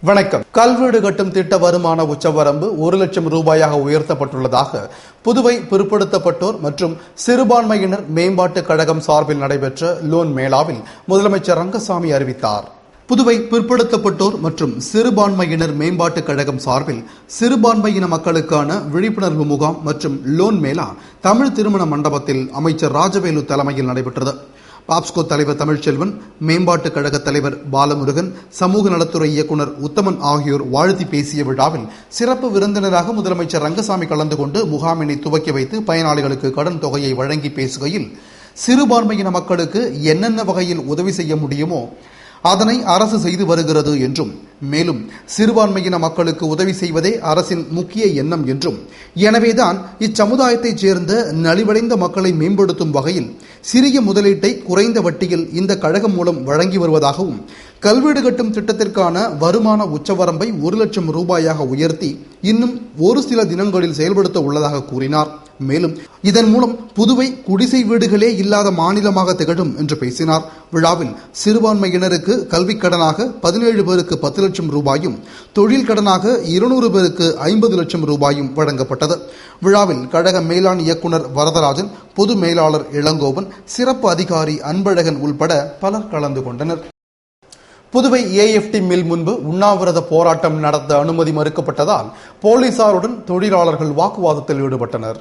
வணக்கம். கல்வீடு கட்டும் திட்ட வருமான உச்சவரம்பு 1 லட்சம் ரூபாயாக உயர்த்தப்பட்டுள்ளதாக புதுவை பிற்படுத்தப்பட்டோர் மற்றும் சிறுபான்மையினர் மேம்பாட்டுக் கழகம் சார்பில் நடைபெற்ற லோன் மேளாவில் முதலமைச்சர் ரங்கசாமி அறிவித்தார். புதுவை பிற்படுத்தப்பட்டோர் மற்றும் சிறுபான்மையினர் மேம்பாட்டுக் கழகம் சார்பில் சிறுபான்மையின மக்களுக்கான விழிப்புணர்வு முகாம் மற்றும் லோன் மேளா தமிழ் திருமண மண்டபத்தில் அமைச்சர் ராஜவேலு தலைமையில் நடைபெற்றது. பாப்ஸ்கோ தலைவர் தமிழ்ச்செல்வன், மேம்பாட்டுக் கழக தலைவர் பாலமுருகன், சமூக நலத்துறை இயக்குநர் உத்தமன் ஆகியோர் வாழ்த்தி பேசிய விழாவில் சிறப்பு விருந்தினராக முதலமைச்சர் ரங்கசாமி கலந்து கொண்டு முகாமினை துவக்கி வைத்து பயனாளிகளுக்கு கடன் தொகையை வழங்கி பேசுகையில், சிறுபான்மையின மக்களுக்கு என்னென்ன வகையில் உதவி செய்ய முடியுமோ அதனை அரசு செய்து வருகிறது என்றும், மேலும் சிறுபான்மையின மக்களுக்கு உதவி செய்வதே அரசின் முக்கிய எண்ணம் என்றும், எனவேதான் இச்சமுதாயத்தைச் சேர்ந்த நலிவடைந்த மக்களை மேம்படுத்தும் வகையில் சிறிய முதலீட்டை குறைந்த வட்டியில் இந்த கழகம் மூலம் வழங்கி வருவதாகவும், கல்வீடு கட்டும் திட்டத்திற்கான வருமான உச்சவரம்பை 1 லட்சம் ரூபாயாக உயர்த்தி இன்னும் ஒரு சில தினங்களில் செயல்படுத்த உள்ளதாக கூறினார். மேலும் இதன் மூலம் புதுவை குடிசை வீடுகளே இல்லாத மாநிலமாக திகழும் என்று பேசினார். விழாவில் சிறுபான்மையினருக்கு கல்விக் கடனாக 17 பேருக்கு 10 லட்சம் ரூபாயும், தொழில் கடனாக 200 பேருக்கு 50 லட்சம் ரூபாயும் வழங்கப்பட்டது. விழாவில் கழக மேலாண் இயக்குநர் வரதராஜன், பொது மேலாளர் இளங்கோவன், சிறப்பு அதிகாரி அன்பழகன் உள்பட பலர் கலந்து கொண்டனர். புதுவை ஏஎஃப்டி மில் முன்பு உண்ணாவிரத போராட்டம் நடத்த அனுமதி மறுக்கப்பட்டதால் போலீசாருடன் தொழிலாளர்கள் வாக்குவாதத்தில் ஈடுபட்டனர்.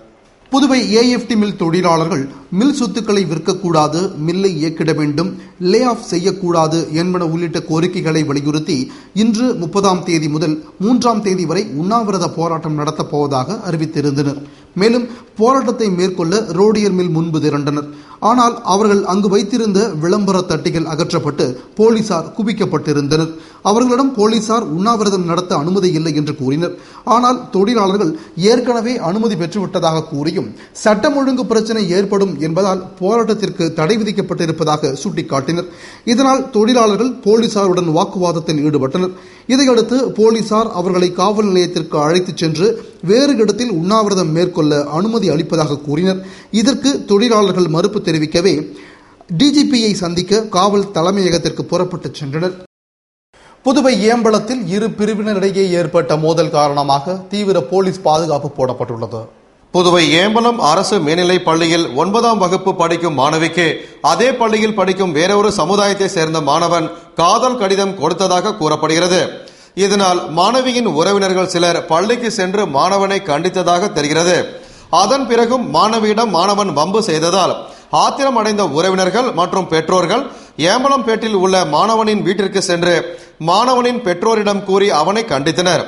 புதுவை ஏஎஃப்டி மில் தொழிலாளர்கள் மில் சொத்துக்களை விற்கக்கூடாது, மில்லை இயக்கிட வேண்டும், லே ஆஃப் செய்யக்கூடாது என்பன உள்ளிட்ட கோரிக்கைகளை வலியுறுத்தி இன்று 30ஆம் தேதி முதல் 3ஆம் தேதி வரை உண்ணாவிரத போராட்டம் நடத்தப் போவதாக அறிவித்திருந்தனர். மேலும் போராட்டத்தை மேற்கொள்ள ரோடியர் மில் முன்பு திரண்டனர். ஆனால் அவர்கள் அங்கு வைத்திருந்த விளம்பர தட்டிகள் அகற்றப்பட்டு போலீசார் குவிக்கப்பட்டிருந்தனர். அவர்களிடம் போலீசார் உண்ணாவிரதம் நடத்த அனுமதி இல்லை என்று கூறினர். ஆனால் தொழிலாளர்கள் ஏற்கனவே அனுமதி பெற்றுவிட்டதாக கூறியும் சட்டம் ஒழுங்கு பிரச்சனை ஏற்படும் என்பதால் போராட்டத்திற்கு தடை விதிக்கப்பட்டிருப்பதாக சுட்டிக்காட்டினர். இதனால் தொழிலாளர்கள் போலீசாருடன் வாக்குவாதத்தில் ஈடுபட்டனர். இதையடுத்து போலீசார் அவர்களை காவல் நிலையத்திற்கு அழைத்துச் சென்று வேறு இடத்தில் உண்ணாவிரதம் மேற்கொள்ள அனுமதி அளிப்பதாக கூறினர். இதற்கு தொழிலாளர்கள் மறுப்பு தெரிவிக்கவே டிஜிபியை சந்திக்க காவல் தலைமையகத்திற்கு புறப்பட்டுச் சென்றனர். புதுவை ஏம்பலத்தில் இரு பிரிவினரிடையே ஏற்பட்ட மோதல் காரணமாக தீவிர போலீஸ் பாதுகாப்பு போடப்பட்டுள்ளது. புதுவை ஏம்பலம் அரசு மேல்நிலைப் பள்ளியில் 9ஆம் வகுப்பு படிக்கும் மாணவிக்கு அதே பள்ளியில் படிக்கும் வேறொரு சமுதாயத்தை சேர்ந்த மாணவன் காதல் கடிதம் கொடுத்ததாக கூறப்படுகிறது. இதனால் மாணவியின் உறவினர்கள் சிலர் பள்ளிக்கு சென்று மாணவனை கண்டித்ததாக தெரிகிறது. அதன் பிறகும் மாணவியிடம் மாணவன் வம்பு செய்ததால் ஆத்திரம் அடைந்த உறவினர்கள் மற்றும் பெற்றோர்கள் ஏம்பலம்பேட்டில் உள்ள மாணவனின் வீட்டிற்கு சென்று மாணவனின் பெற்றோரிடம் கூறி அவனை கண்டித்தனர்.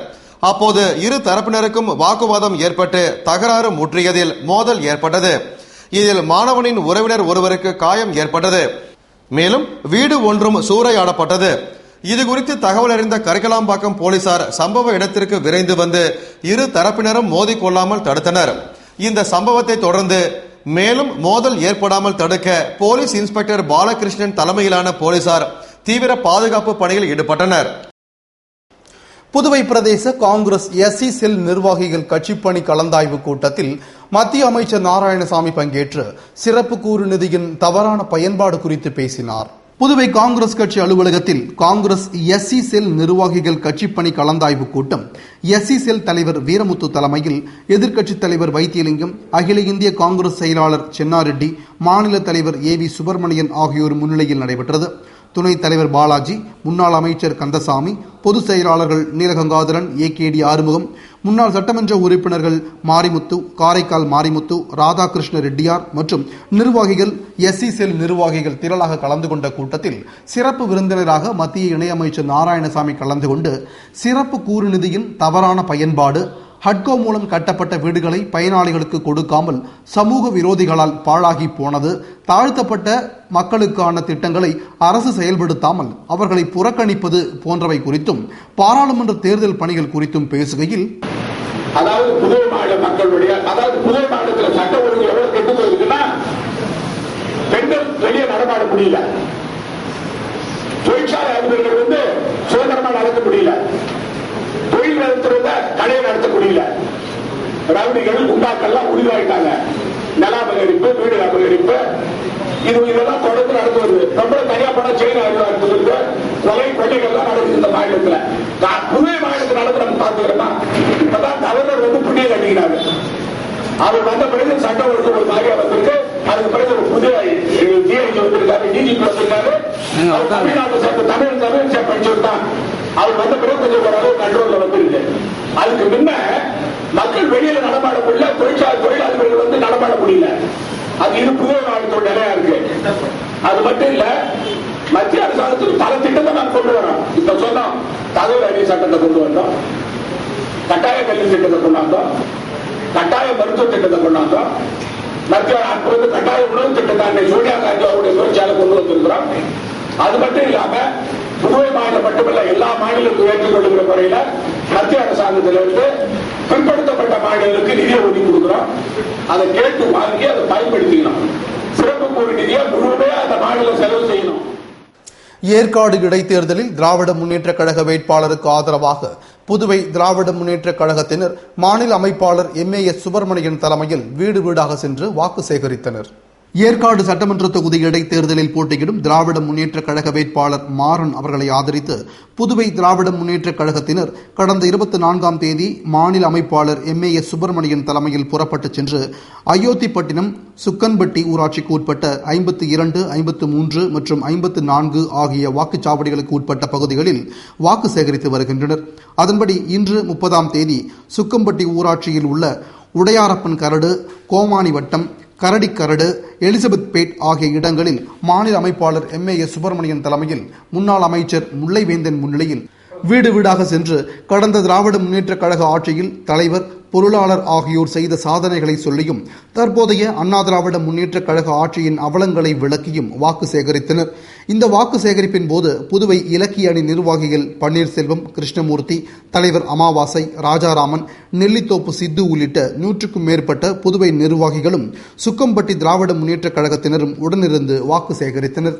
அப்போது இரு தரப்பினருக்கும் வாக்குவாதம் ஏற்பட்டு தகராறு முற்றியதில் மோதல் ஏற்பட்டது. இதில் மாணவனின் உறவினர் ஒருவருக்கு காயம் ஏற்பட்டது. மேலும் வீடு ஒன்றும் சூறையாடப்பட்டது. இதுகுறித்து தகவல் அறிந்த கரிக்கலாம்பாக்கம் போலீசார் சம்பவ இடத்திற்கு விரைந்து வந்து இரு தரப்பினரும் மோதிக்கொள்ளாமல் தடுத்தனர். இந்த சம்பவத்தை தொடர்ந்து மேலும் மோதல் ஏற்படாமல் தடுக்க போலீஸ் இன்ஸ்பெக்டர் பாலகிருஷ்ணன் தலைமையிலான போலீசார் தீவிர பாதுகாப்பு பணியில் ஈடுபட்டனர். புதுவை பிரதேச காங்கிரஸ் எஸ்சி செல் நிர்வாகிகள் கட்சிப்பணி கலந்தாய்வு கூட்டத்தில் மத்திய அமைச்சர் நாராயணசாமி பங்கேற்று சிறப்பு கூறு நிதியின் தவறான பயன்பாடு குறித்து பேசினார். புதுவை காங்கிரஸ் கட்சி அலுவலகத்தில் காங்கிரஸ் எஸ்சி செல் நிர்வாகிகள் கட்சிப்பணி கலந்தாய்வு கூட்டம் எஸ்சி செல் தலைவர் வீரமுத்து தலைமையில் எதிர்க்கட்சித் தலைவர் வைத்தியலிங்கம், அகில இந்திய காங்கிரஸ் செயலாளர் சென்னாரெட்டி, மாநில தலைவர் ஏவி சுப்பிரமணியன் ஆகியோர் முன்னிலையில் நடைபெற்றது. துணைத் தலைவர் பாலாஜி, முன்னாள் அமைச்சர் கந்தசாமி, பொதுச் செயலாளர்கள் நீலகங்காதரன், ஏகேடி ஆறுமுகம், முன்னாள் சட்டமன்ற உறுப்பினர்கள் மாரிமுத்து, காரைக்கால் மாரிமுத்து, ராதாகிருஷ்ண ரெட்டியார் மற்றும் நிர்வாகிகள் எஸ்சி செல் நிர்வாகிகள் திரளாக கலந்து கொண்ட கூட்டத்தில் சிறப்பு விருந்தினராக மத்திய இணையமைச்சர் நாராயணசாமி கலந்து கொண்டு சிறப்பு கூறு நிதியின் தவறான பயன்பாடு, ஹட்கோ மூலம் கட்டப்பட்ட வீடுகளை பயனாளிகளுக்கு கொடுக்காமல் சமூக விரோதிகளால் பாழாகி போனது, தாழ்த்தப்பட்ட மக்களுக்கான திட்டங்களை அரசு செயல்படுத்தாமல் அவர்களை புறக்கணிப்பது போன்றவை குறித்தும் பாராளுமன்ற தேர்தல் பணிகள் குறித்தும் பேசுகையில், அதாவது புதுவை மாநில மக்களுடைய புதுவை மாநிலத்தில் சட்ட ஒழுங்கு எவ்வளவு கெட்டு போயிருக்குன்னா பெண்கள் வெளியே நடமாட முடியல, தொழிற்சாலை அதிபர்கள் சுதந்திரமா நடத்த முடியல, தொழில் நடத்துறத கடையை நடத்த முடியல, ரவுடிகள் குண்டாக்கள்லாம் உருவாயிட்டாங்க. நில அபகரிப்பு, வீடு அபகரிப்பு, இதெல்லாம் தொடர்ந்து நடந்து வருது. ரொம்ப தனியா போனா செயின் அறிவாளர்களுக்கு கொலை கொள்ளைகள்லாம் நடக்குது இந்த மாநிலத்தில். புதுவை மாநிலத்தில் நடந்து நம்ம பார்த்துக்கிறோமா? இப்பதான் கவர்னர் புண்ணியம் கட்டிக்கிறாங்க. அவர் வந்த பிறகு சட்டம் ஒழுங்கு ஒரு மாதிரியா வந்திருக்கு. அதுக்கு பிறகு ஒரு புதிய டிஐஜி வந்திருக்காரு, டிஜிபி வந்திருக்காரு. தமிழ்நாட்டு சட்டம் தமிழ் படிச்சுட்டான். அவர் வந்த பிறகு கொஞ்சம் ஓரளவு கண்ட்ரோல்ல வந்திருக்கு. அதுக்கு முன்ன மக்கள் வெளியில நடமாட முடியல, தொழிலாளர்கள் நடமாட முடியல. அது இது புதிய மாநிலத்தோட நிலையா இருக்கு. அது மட்டும் இல்ல, மத்திய அரசாங்கத்துக்கு பல திட்டத்தை நாம் கொண்டு வரோம். இப்ப சொன்னோம், தகவல் அறிவு சட்டத்தை கொண்டு வந்தோம், கட்டாய கல்வி திட்டத்தை கொண்டாந்தோம், கட்டாய மருத்துவ திட்டத்தை கொண்டாந்தோம், மத்திய கட்டாய உணவு திட்டத்தை சோனியா காந்தி அவருடைய முயற்சியால கொண்டு வந்திருக்கிறோம். அது மட்டும் இல்லாம புதுவை மாநிலம் மட்டுமல்ல, எல்லா மாநிலங்களுக்கும் ஏற்றுக்கொள்ளுகிற முறையில மத்திய அரசாங்கத்திலிருந்து பிற்படுத்தப்பட்ட மாநிலங்களுக்கு நிதியை ஒதுக்கி கொடுக்கிறோம். அதை கேட்டு வாங்கி அதை பயன்படுத்திக்கணும். சிறப்பு கூறு நிதியை முழுமையா அந்த மாநிலம் செலவு செய்யணும். ஏற்காடு இடைத்தேர்தலில் திராவிட முன்னேற்ற கழக வேட்பாளருக்கு ஆதரவாக புதுவை திராவிட முன்னேற்ற கழகத்தினர் மாநில அமைப்பாளர் MAS சுப்பிரமணியன் தலைமையில் வீடு வீடாக சென்று வாக்கு சேகரித்தனர். ஏற்காடு சட்டமன்ற தொகுதி இடைத்தேர்தலில் போட்டியிடும் திராவிட முன்னேற்ற கழக வேட்பாளர் மாறன் அவர்களை ஆதரித்து புதுவை திராவிட முன்னேற்ற கழகத்தினர் கடந்த 24ஆம் தேதி மாநில அமைப்பாளர் MAS சுப்பிரமணியன் தலைமையில் புறப்பட்டு சென்று அயோத்திப்பட்டினம், சுக்கன்பட்டி ஊராட்சிக்கு உட்பட்ட 52, 53 மற்றும் 54 ஆகிய வாக்குச்சாவடிகளுக்கு உட்பட்ட பகுதிகளில் வாக்கு சேகரித்து வருகின்றனர். அதன்படி இன்று 30ஆம் தேதி சுக்கம்பட்டி ஊராட்சியில் உள்ள உடையாரப்பன் கரடு, கோமானி வட்டம், கரடிக்கரடு, எலிசபெத் பேட் ஆகிய இடங்களில் மாநில அமைப்பாளர் MAS சுப்பிரமணியன் தலைமையில் முன்னாள் அமைச்சர் முல்லைவேந்தன் முன்னிலையில் வீடு வீடாக சென்று கடந்த திராவிட முன்னேற்ற கழக ஆட்சியில் தலைவர், பொருளாளர் ஆகியோர் செய்த சாதனைகளை சொல்லியும் தற்போதைய அண்ணா திராவிட முன்னேற்ற கழக ஆட்சியின் அவலங்களை விளக்கியும் வாக்கு சேகரித்தனர். இந்த வாக்கு சேகரிப்பின் போது புதுவை இலக்கிய அணி நிர்வாகிகள் பன்னீர்செல்வம், கிருஷ்ணமூர்த்தி, தலைவர் அமாவாசை, ராஜாராமன், நெல்லித்தோப்பு சித்து உள்ளிட்ட 100க்கும் மேற்பட்ட புதுவை நிர்வாகிகளும் சுக்கம்பட்டி திராவிட முன்னேற்ற கழகத்தினரும் உடனிருந்து வாக்கு சேகரித்தனர்.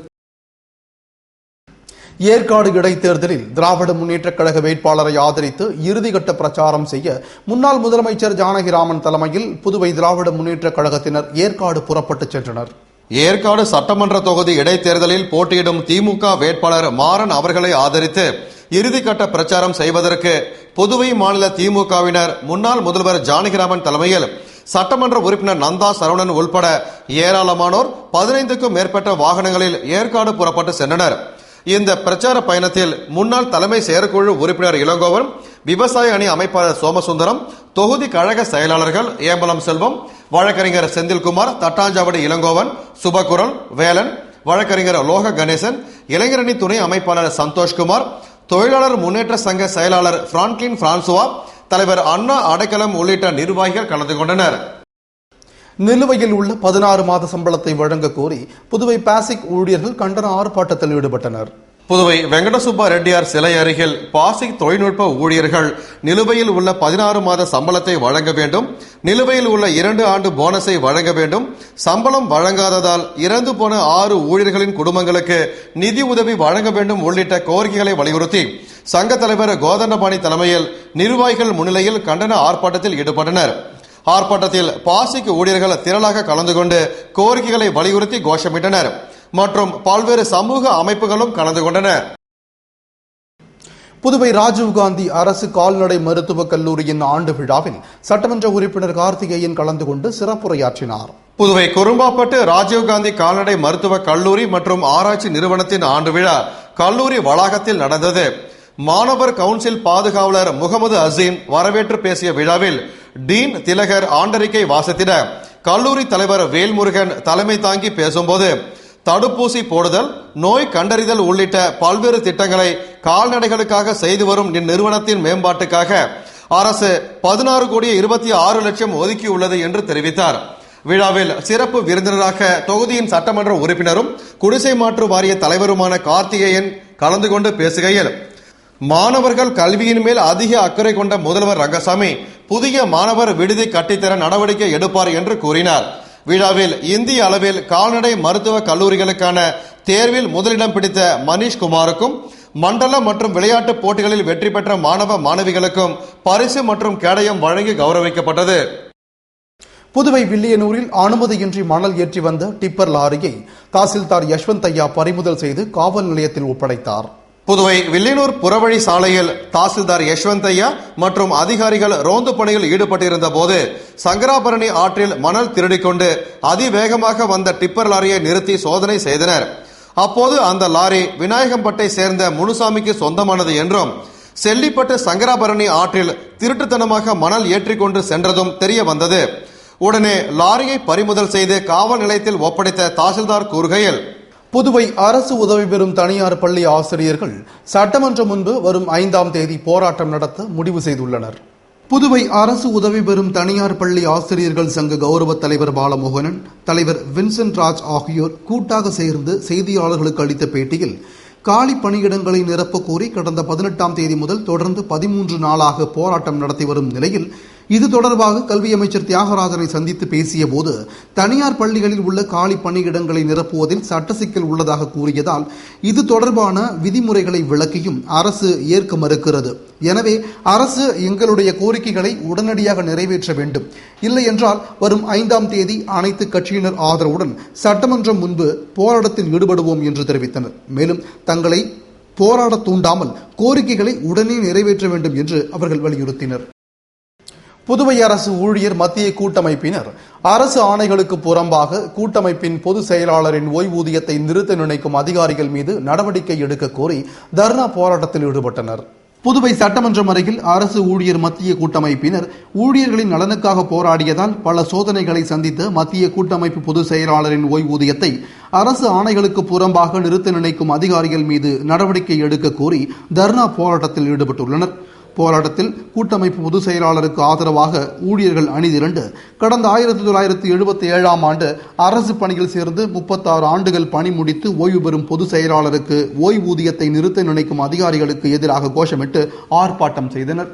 ஏற்காடு இடைத்தேர்தலில் திராவிட முன்னேற்ற கழக வேட்பாளரை ஆதரித்து இறுதிக்கட்ட பிரச்சாரம் செய்ய முன்னாள் முதலமைச்சர் ஜானகிராமன் தலைமையில் புதுவை திராவிட முன்னேற்ற கழகத்தினர் ஏற்காடு புறப்பட்டுச் சென்றனர். ஏற்காடு சட்டமன்ற தொகுதி இடைத்தேர்தலில் போட்டியிடும் திமுக வேட்பாளர் மாறன் அவர்களை ஆதரித்து இறுதிக்கட்ட பிரச்சாரம் செய்வதற்கு புதுவை மாநில திமுகவினர் முன்னாள் முதல்வர் ஜானகிராமன் தலைமையில் சட்டமன்ற உறுப்பினர் நந்தா சரவணன் உள்பட ஏராளமானோர் 15க்கும் மேற்பட்ட வாகனங்களில் ஏற்காடு புறப்பட்டு சென்றனர். இந்த பிரச்சார பயணத்தில் முன்னாள் தலைமை செயற்குழு உறுப்பினர் இளங்கோவன், விவசாய அணி அமைப்பாளர் சோமசுந்தரம், தொகுதி கழக செயலாளர்கள் ஏம்பலம் செல்வம், வழக்கறிஞர் செந்தில்குமார், தட்டாஞ்சாவடி இளங்கோவன், சுபகுரல், வேலன், வழக்கறிஞர் லோக கணேசன், இளைஞரணி துணை அமைப்பாளர் சந்தோஷ்குமார், தொழிலாளர் முன்னேற்ற சங்க செயலாளர் பிரான்க்லின் பிரான்சுவா, தலைவர் அண்ணா அடைக்கலம் உள்ளிட்ட நிர்வாகிகள் கலந்து கொண்டனர். நிலுவையில் உள்ள 16 மாத சம்பளத்தை வழங்க கோரி புதுவை பாசிக் ஊழியர்கள் கண்டன ஆர்ப்பாட்டத்தில் ஈடுபட்டனர். புதுவை வெங்கடசுப்பா ரெட்டியார் சிலை அருகில் பாசிக் தொழில்நுட்ப ஊழியர்கள் நிலுவையில் உள்ள 16 மாத சம்பளத்தை வழங்க வேண்டும், நிலுவையில் உள்ள 2 ஆண்டு போனஸை வழங்க வேண்டும், சம்பளம் வழங்காததால் இறந்து போன 6 ஊழியர்களின் குடும்பங்களுக்கு நிதி உதவி வழங்க வேண்டும் உள்ளிட்ட கோரிக்கைகளை வலியுறுத்தி சங்க தலைவர் கோதண்டபாணி தலைமையில் நிர்வாகிகள் முன்னிலையில் கண்டன ஆர்ப்பாட்டத்தில் ஈடுபட்டனர். ஆர்ப்பாட்டத்தில் பாசிக் ஊழியர்கள் திரளாக கலந்து கொண்டு கோரிக்கைகளை வலியுறுத்தி கோஷமிட்டனர் மற்றும் பல்வேறு சமூக அமைப்புகளும் கலந்து கொண்டன. புதுவை ராஜீவ்காந்தி அரசு கால்நடை மருத்துவக் கல்லூரியின் ஆண்டு விழாவில் சட்டமன்ற உறுப்பினர் கார்த்திகேயன் கலந்து கொண்டு சிறப்புரையாற்றினார். புதுவை குறும்பாப்பட்டு ராஜீவ்காந்தி கால்நடை மருத்துவக் கல்லூரி மற்றும் ஆராய்ச்சி நிறுவனத்தின் ஆண்டு விழா கல்லூரி வளாகத்தில் நடந்தது. மாணவர் கவுன்சில் பாதுகாவலர் முகமது அசீம் வரவேற்று பேசிய விழாவில் டீன் திலகர் ஆண்டறிக்கை வாசித்திட கல்லூரி தலைவர் வேல்முருகன் தலைமை தாங்கி பேசும்போது தடுப்பூசி போடுதல், நோய் கண்டறிதல் உள்ளிட்ட பல்வேறு திட்டங்களை கால்நடைகளுக்காக செய்து வரும் இந்நிறுவனத்தின் மேம்பாட்டுக்காக அரசு 16,26,00,000 ஒதுக்கியுள்ளது என்று தெரிவித்தார். விழாவில் சிறப்பு விருந்தினராக தொகுதியின் சட்டமன்ற உறுப்பினரும் குடிசை மாற்று வாரிய தலைவருமான கார்த்திகேயன் கலந்து கொண்டு பேசுகையில் மாணவர்கள் கல்வியின் மேல் அதிக அக்கறை கொண்ட முதல்வர் ரங்கசாமி புதிய மாணவர் விடுதி கட்டித்தர நடவடிக்கை எடுப்பார் என்று கூறினார். விழாவில் இந்திய அளவில் கால்நடை மருத்துவ கல்லூரிகளுக்கான தேர்வில் முதலிடம் பிடித்த மனிஷ் குமாருக்கும் மண்டல மற்றும் விளையாட்டு போட்டிகளில் வெற்றி பெற்ற மாணவ மாணவிகளுக்கும் பரிசு மற்றும் கேடயம் வழங்கி கௌரவிக்கப்பட்டது. புதுவை வில்லியனூரில் அனுமதியின்றி மணல் ஏற்றி வந்த டிப்பர் லாரியை தாசில்தார் யஷ்வந்தையா பறிமுதல் செய்து காவல் நிலையத்தில் ஒப்படைத்தார். புதுவை வில்லியனூர் புறவழி சாலையில் தாசில்தார் யஷ்வந்தையா மற்றும் அதிகாரிகள் ரோந்து பணியில் ஈடுபட்டிருந்த போது சங்கராபரணி ஆற்றில் மணல் திருடிக்கொண்டு அதிவேகமாக வந்த டிப்பர் லாரியை நிறுத்தி சோதனை செய்தனர். அப்போது அந்த லாரி விநாயகம்பட்டை சேர்ந்த முனுசாமிக்கு சொந்தமானது என்றும் செல்லிப்பட்டு சங்கராபரணி ஆற்றில் திருட்டுத்தனமாக மணல் ஏற்றிக்கொண்டு சென்றதும் தெரிய வந்தது. உடனே லாரியை பறிமுதல் செய்து காவல் நிலையத்தில் ஒப்படைத்த தாசில்தார் கூறுகையில், புதுவை அரசு உதவி பெறும் தனியார் பள்ளி ஆசிரியர்கள் சட்டமன்றம் முன்பு வரும் 5ஆம் தேதி போராட்டம் நடத்த முடிவு செய்துள்ளனர். புதுவை அரசு உதவி பெறும் தனியார் பள்ளி ஆசிரியர்கள் சங்க கௌரவ தலைவர் பாலமோகனன், தலைவர் வின்சென்ட் ராஜ் ஆகியோர் கூட்டாக சேர்ந்து செய்தியாளர்களுக்கு அளித்த பேட்டியில், காலி பணியிடங்களை நிரப்ப கோரி கடந்த 18ஆம் தேதி முதல் தொடர்ந்து 13 நாளாக போராட்டம் நடத்தி வரும் நிலையில் இது தொடர்பாக கல்வி அமைச்சர் தியாகராஜனை சந்தித்து பேசிய போது தனியார் பள்ளிகளில் உள்ள காலி பணியிடங்களை நிரப்புவதில் சட்ட சிக்கல் உள்ளதாக கூறியதால் இது தொடர்பான விதிமுறைகளை விளக்கியும் அரசு ஏற்க மறுக்கிறது. எனவே அரசு எங்களுடைய கோரிக்கைகளை உடனடியாக நிறைவேற்ற வேண்டும், இல்லை என்றால் வரும் 5ஆம் தேதி அனைத்து கட்சியினர் ஆதரவுடன் சட்டமன்றம் முன்பு போராட்டத்தில் ஈடுபடுவோம் என்று தெரிவித்தனர். மேலும் தங்களை போராட தூண்டாமல் கோரிக்கைகளை உடனே நிறைவேற்ற வேண்டும் என்று அவர்கள் வலியுறுத்தினர். புதுவை அரசு ஊழியர் மத்திய கூட்டமைப்பினர் அரசு ஆணைகளுக்கு புறம்பாக கூட்டமைப்பின் பொதுச் செயலாளரின் ஓய்வூதியத்தை நிறுத்த நினைக்கும் அதிகாரிகள் மீது நடவடிக்கை எடுக்க கோரி தர்ணா போராட்டத்தில் ஈடுபட்டனர். புதுவை சட்டமன்றம் அருகில் அரசு ஊழியர் மத்திய கூட்டமைப்பினர் ஊழியர்களின் நலனுக்காக போராடியதால் பல சோதனைகளை சந்தித்த மத்திய கூட்டமைப்பு பொதுச் செயலாளரின் ஓய்வூதியத்தை அரசு ஆணைகளுக்கு புறம்பாக நிறுத்த நினைக்கும் அதிகாரிகள் மீது நடவடிக்கை எடுக்க கோரி தர்ணா போராட்டத்தில் ஈடுபட்டுள்ளனர். போராட்டத்தில் கூட்டமைப்பு பொதுச் செயலாளருக்கு ஆதரவாக ஊழியர்கள் அணிதிரண்டு கடந்த 1977ஆம் ஆண்டு அரசு பணியில் சேர்ந்து 36 ஆண்டுகள் பணி முடித்து ஓய்வு பெறும் பொதுச் செயலாளருக்கு ஓய்வூதியத்தை நிறுத்த நினைக்கும் அதிகாரிகளுக்கு எதிராக கோஷமிட்டு ஆர்ப்பாட்டம் செய்தனர்.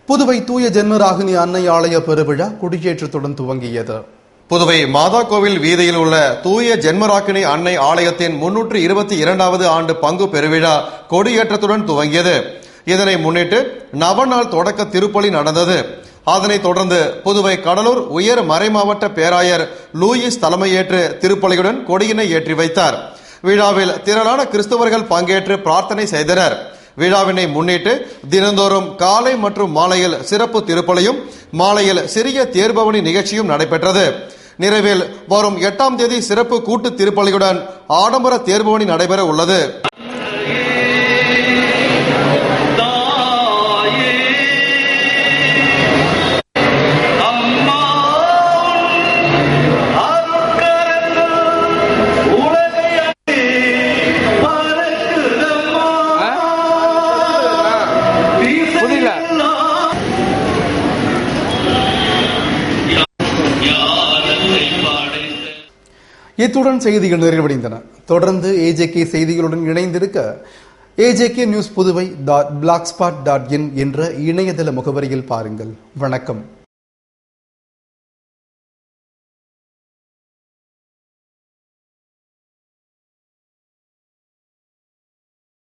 புதுவை தூய ஜென்மராகினி அன்னை ஆலய பெருவிழா கொடியேற்றத்துடன் துவங்கியது. புதுவை மாதா கோவில் வீதியில் உள்ள தூய ஜென்மராக்கினி அன்னை ஆலயத்தின் 322வது ஆண்டு பங்கு பெருவிழா கொடியேற்றத்துடன் துவங்கியது. இதனை முன்னிட்டு நவநாள் தொடக்க திருப்பலி நடந்தது. அதனைத் தொடர்ந்து புதுவை கடலூர் உயர் மறைமாவட்ட பேராயர் லூயிஸ் தலைமையேற்று திருப்பலியுடன் கொடியினை ஏற்றி வைத்தார். விழாவில் திரளான கிறிஸ்தவர்கள் பங்கேற்று பிரார்த்தனை செய்தனர். விழாவினை முன்னிட்டு தினந்தோறும் காலை மற்றும் மாலையில் சிறப்பு திருப்பலியும் மாலையில் சிறிய தேர்பவனி நிகழ்ச்சியும் நடைபெற்றது. நிறைவில் வரும் 8ஆம் தேதி சிறப்பு கூட்டு திருப்பலியுடன் ஆடம்பர தேர்பவனி நடைபெற உள்ளது. இத்துடன் செய்திகள் நிறைவடைந்தன. தொடர்ந்து ஏஜேகே செய்திகளுடன் இணைந்திருக்க AJKNews Puduvai.blogspot.in என்ற இணையதள முகவரியில் பாருங்கள். வணக்கம்.